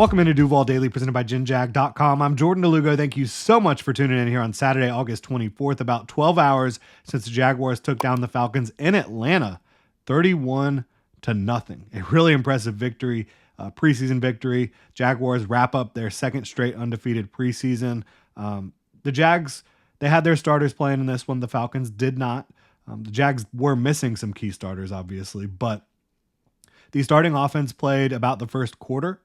Welcome into Duval Daily, presented by GenJag.com. I'm Jordan DeLugo. Thank you so much for tuning in here on Saturday, August 24th, about 12 hours since the Jaguars took down the Falcons in Atlanta, 31-0. A really impressive victory, preseason victory. Jaguars wrap up their second straight undefeated preseason. The Jags, they had their starters playing in this one. The Falcons did not. The Jags were missing some key starters, obviously, but the starting offense played about the first quarter.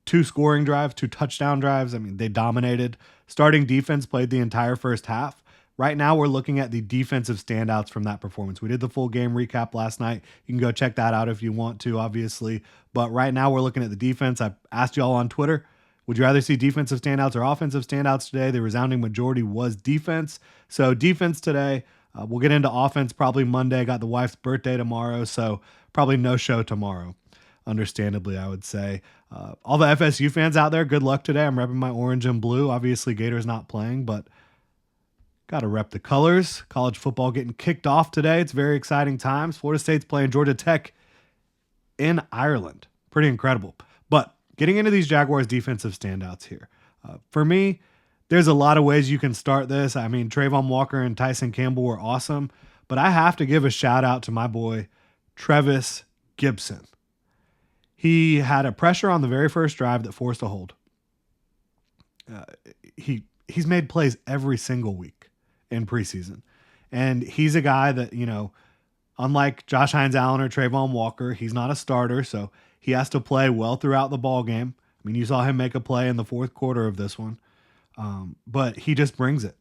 2 scoring drives, 2 touchdown drives. I mean, they dominated. Starting defense played the entire first half. Right now, we're looking at the defensive standouts from that performance. We did the full game recap last night. You can go check that out if you want to, obviously. But right now, we're looking at the defense. I asked y'all on Twitter, would you rather see defensive standouts or offensive standouts today? The resounding majority was defense. So defense today. We'll get into offense probably Monday. Got the wife's birthday tomorrow, so probably no show tomorrow. Understandably, I would say. All the FSU fans out there, good luck today. I'm repping my orange and blue. Obviously, Gators not playing, but got to rep the colors. College football getting kicked off today. It's very exciting times. Florida State's playing Georgia Tech in Ireland. Pretty incredible. But getting into these Jaguars defensive standouts here. For me, there's a lot of ways you can start this. I mean, Trayvon Walker and Tyson Campbell were awesome, but I have to give a shout out to my boy, Trevis Gibson. He had a pressure on the very first drive that forced a hold. He's made plays every single week in preseason. And he's a guy that, unlike Josh Hines-Allen or Trayvon Walker, he's not a starter, so he has to play well throughout the ball game. I mean, you saw him make a play in the fourth quarter of this one, but he just brings it.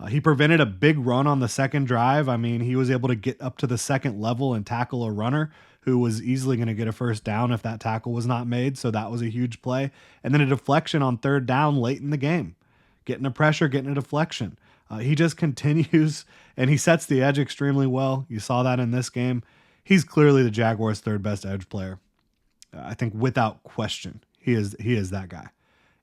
He prevented a big run on the second drive. I mean, he was able to get up to the second level and tackle a runner who was easily going to get a first down if that tackle was not made. So that was a huge play. And then a deflection on third down late in the game. Getting a pressure, getting a deflection. He just continues, and he sets the edge extremely well. You saw that in this game. He's clearly the Jaguars' third best edge player. I think without question, he is that guy.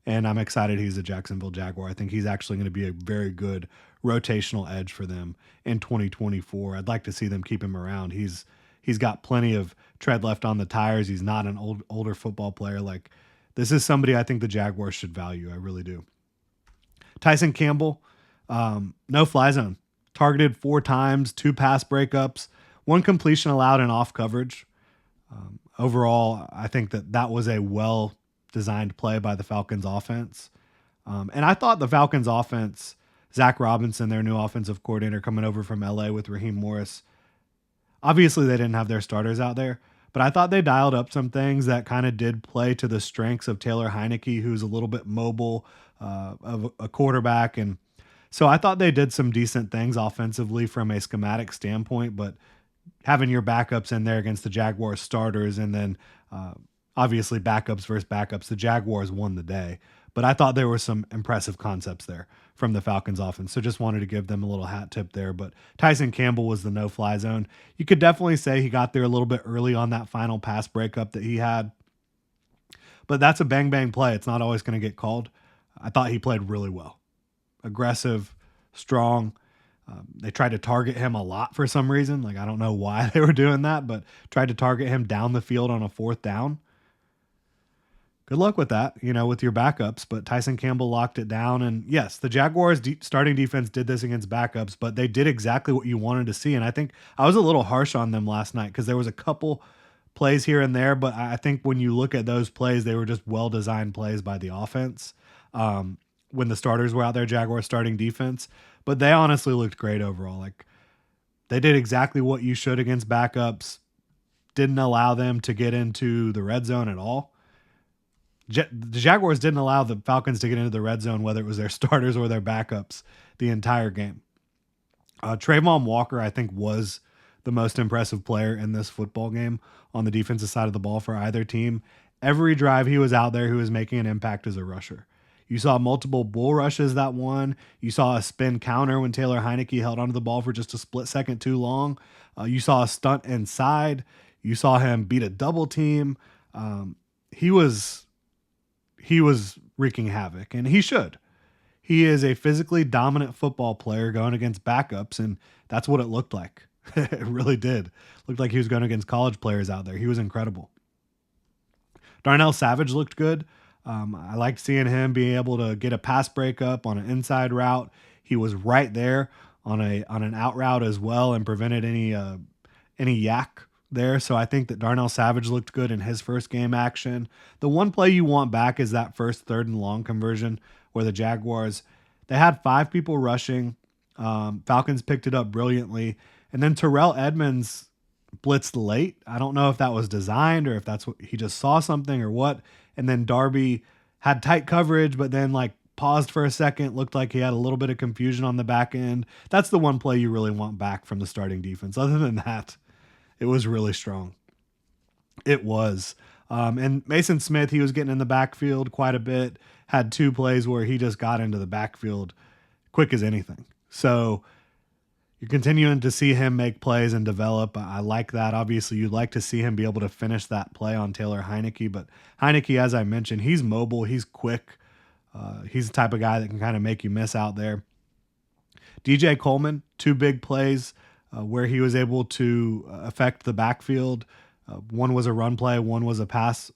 And I'm excited he's a Jacksonville Jaguar. I think he's actually going to be a very good rotational edge for them in 2024. I'd like to see them keep him around. He's got plenty of tread left on the tires. He's not an older football player. Like, this is somebody I think the Jaguars should value. I really do. Tyson Campbell, no fly zone. Targeted 4 times, 2 pass breakups, 1 completion allowed in off coverage. Overall, I think that was a well-designed play by the Falcons offense. And I thought the Falcons offense, Zach Robinson, their new offensive coordinator coming over from LA with Raheem Morris, obviously they didn't have their starters out there, but I thought they dialed up some things that kind of did play to the strengths of Taylor Heineke, who's a little bit mobile of a quarterback. And so I thought they did some decent things offensively from a schematic standpoint, but having your backups in there against the Jaguars starters and then obviously backups versus backups, the Jaguars won the day. But I thought there were some impressive concepts there from the Falcons offense. So just wanted to give them a little hat tip there. But Tyson Campbell was the no-fly zone. You could definitely say he got there a little bit early on that final pass breakup that he had. But that's a bang-bang play. It's not always going to get called. I thought he played really well. Aggressive, strong. They tried to target him a lot for some reason. Like, I don't know why they were doing that, but tried to target him down the field on a 4th down. Good luck with that, with your backups, but Tyson Campbell locked it down. And yes, the Jaguars starting defense did this against backups, but they did exactly what you wanted to see. And I think I was a little harsh on them last night because there was a couple plays here and there, but I think when you look at those plays, they were just well-designed plays by the offense when the starters were out there, Jaguars starting defense. But they honestly looked great overall. Like, they did exactly what you should against backups, didn't allow them to get into the red zone at all. The Jaguars didn't allow the Falcons to get into the red zone, whether it was their starters or their backups, the entire game. Trayvon Walker, I think, was the most impressive player in this football game on the defensive side of the ball for either team. Every drive he was out there, he was making an impact as a rusher. You saw multiple bull rushes that one. You saw a spin counter when Taylor Heineke held onto the ball for just a split second too long. You saw a stunt inside. You saw him beat a double team. He was wreaking havoc, and he should. He is a physically dominant football player going against backups, and that's what it looked like. It really did. Looked like he was going against college players out there. He was incredible. Darnell Savage looked good. I liked seeing him being able to get a pass breakup on an inside route. He was right there on an out route as well and prevented any yak there. So I think that Darnell Savage looked good in his first game action. The one play you want back is that first 3rd and long conversion where the Jaguars, they had 5 people rushing. Falcons picked it up brilliantly. And then Terrell Edmonds blitzed late. I don't know if that was designed or if that's what he just saw something or what. And then Darby had tight coverage, but then like paused for a second, looked like he had a little bit of confusion on the back end. That's the one play you really want back from the starting defense. Other than that, it was really strong. It was. And Mason Smith, he was getting in the backfield quite a bit, had 2 plays where he just got into the backfield quick as anything. So you're continuing to see him make plays and develop. I like that. Obviously, you'd like to see him be able to finish that play on Taylor Heineke. But Heineke, as I mentioned, he's mobile. He's quick. He's the type of guy that can kind of make you miss out there. DJ Coleman, 2 big plays where he was able to affect the backfield. One was a run play. One was a pass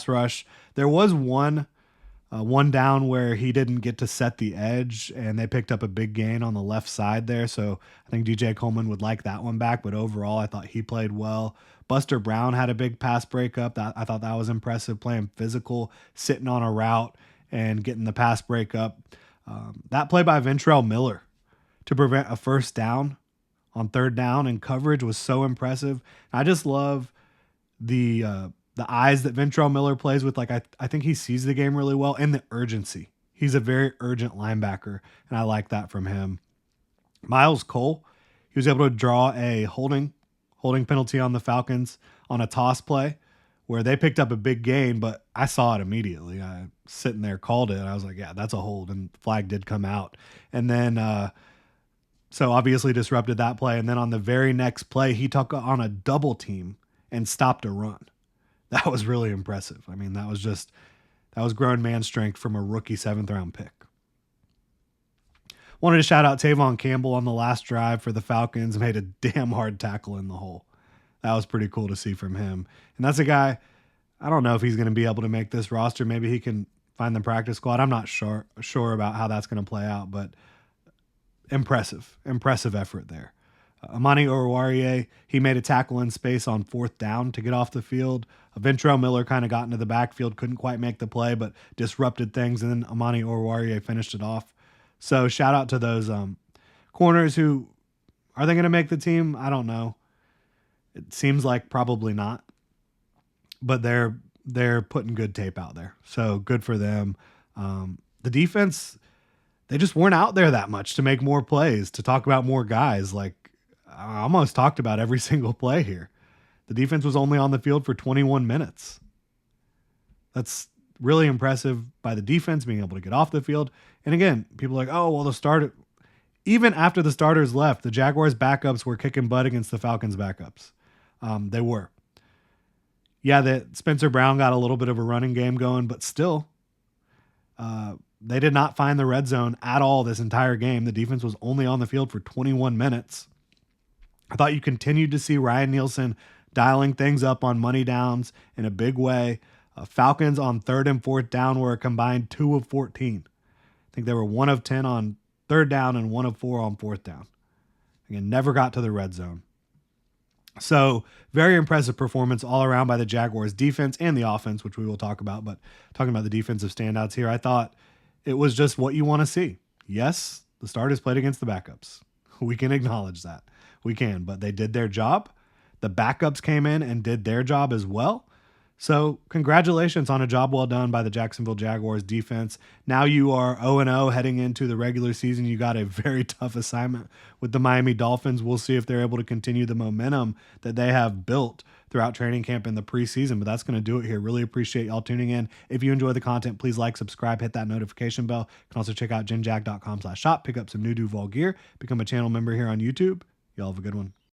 rush. There was one down where he didn't get to set the edge, and they picked up a big gain on the left side there. So I think DJ Coleman would like that one back, but overall I thought he played well. Buster Brown had a big pass breakup. I thought that was impressive, playing physical, sitting on a route and getting the pass breakup. That play by Ventrell Miller to prevent a first down on 3rd down and coverage was so impressive. I just love the eyes that Ventrell Miller plays with. Like I think he sees the game really well, and the urgency. He's a very urgent linebacker, and I like that from him. Miles Cole, he was able to draw a holding penalty on the Falcons on a toss play where they picked up a big gain, but I saw it immediately. I sitting there, called it. I was like, yeah, that's a hold, and flag did come out. And then so obviously disrupted that play. And then on the very next play, he took on a double team and stopped a run. That was really impressive. I mean, that was grown man strength from a rookie 7th round pick. Wanted to shout out Tavon Campbell on the last drive for the Falcons. Made a damn hard tackle in the hole. That was pretty cool to see from him. And that's a guy, I don't know if he's going to be able to make this roster. Maybe he can find the practice squad. I'm not sure about how that's going to play out, but impressive effort there. Amani Oruwariye, he made a tackle in space on 4th down to get off the field. Ventrell Miller kind of got into the backfield, couldn't quite make the play, but disrupted things, and then Amani Oruwariye finished it off. So shout out to those corners who, are they going to make the team? I don't know. It seems like probably not, but they're putting good tape out there. So good for them. The defense, they just weren't out there that much to make more plays, to talk about more guys. Like, I almost talked about every single play here. The defense was only on the field for 21 minutes. That's really impressive by the defense being able to get off the field. And again, people are like, oh, well, even after the starters left, the Jaguars backups were kicking butt against the Falcons backups. They were. Yeah, that Spencer Brown got a little bit of a running game going, but still, they did not find the red zone at all this entire game. The defense was only on the field for 21 minutes. I thought you continued to see Ryan Nielsen dialing things up on money downs in a big way. Falcons on 3rd and 4th down were a combined 2 of 14. I think they were 1 of 10 on 3rd down and 1 of 4 on 4th down. Again, never got to the red zone. So very impressive performance all around by the Jaguars defense and the offense, which we will talk about, but talking about the defensive standouts here, I thought it was just what you want to see. Yes, the starters played against the backups. We can acknowledge that. We can, but they did their job. The backups came in and did their job as well. So congratulations on a job well done by the Jacksonville Jaguars defense. Now you are 0-0 heading into the regular season. You got a very tough assignment with the Miami Dolphins. We'll see if they're able to continue the momentum that they have built throughout training camp in the preseason, but that's going to do it here. Really appreciate y'all tuning in. If you enjoy the content, please like, subscribe, hit that notification bell. You can also check out genjag.com/shop, pick up some new Duval gear, become a channel member here on YouTube. Y'all have a good one.